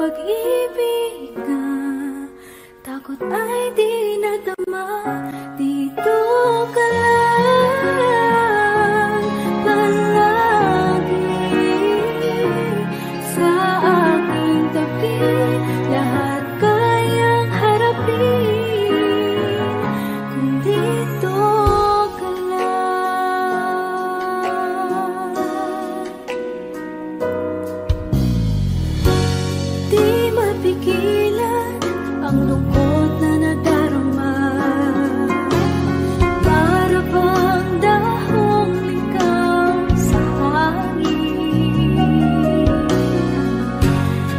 pag-ibig na takot ay di nadama. Dito ka lang palagi sa aking tabi. Lahat kayang harapin kung dito ka lang. Di mapigilan ang lungkot na nadarama. Para bang dahong likaw sa hangin.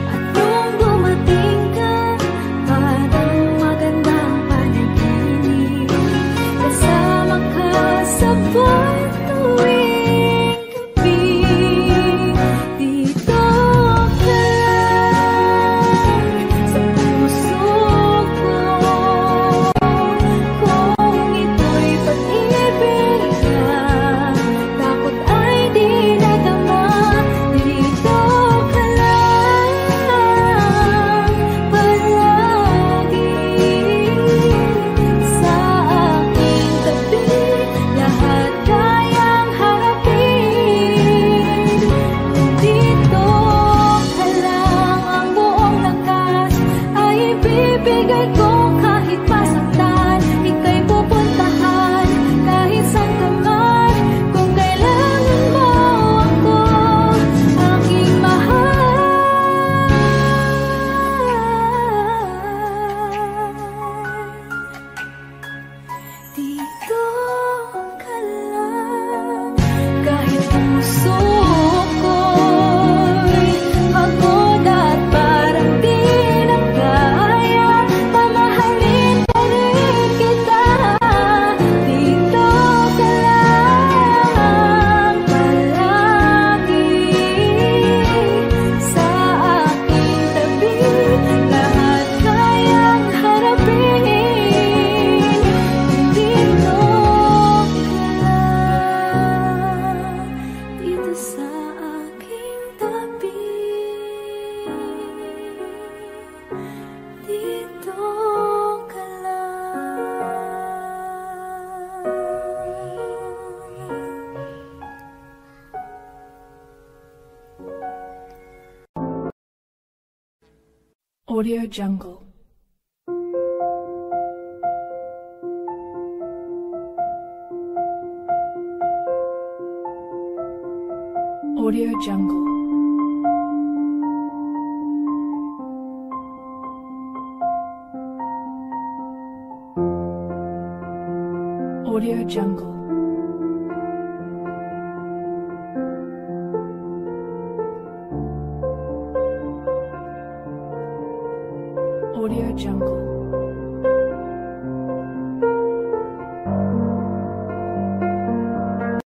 At nung dumating ka, parang magandang panaginip. Kasama ka sa buwan tuwing gabi. Dito ka lang sa puso ko. Kung ito'y pag-ibig na takot ay di nadama. Dito ka lang palagi sa aking tabi. Lahat kayang harapin kung dito ka lang. Ang buong lakas ay ibibigay ko kahit masaktan. Ika'y pupuntahan kahit saan ka man. Kung kailangan mo ako, aking mahal. Dito ka lang kahit puso ko'y pagod at parang di na kaya. Pamahalin pa rin kita. Dito ka lang palagi sa aking tabi. Lahat kayang harapin kung dito ka lang. Dito sa aking tabi. Dito ka lang. Audio Jungle. Audio Jungle. Audio Jungle. Audio Jungle.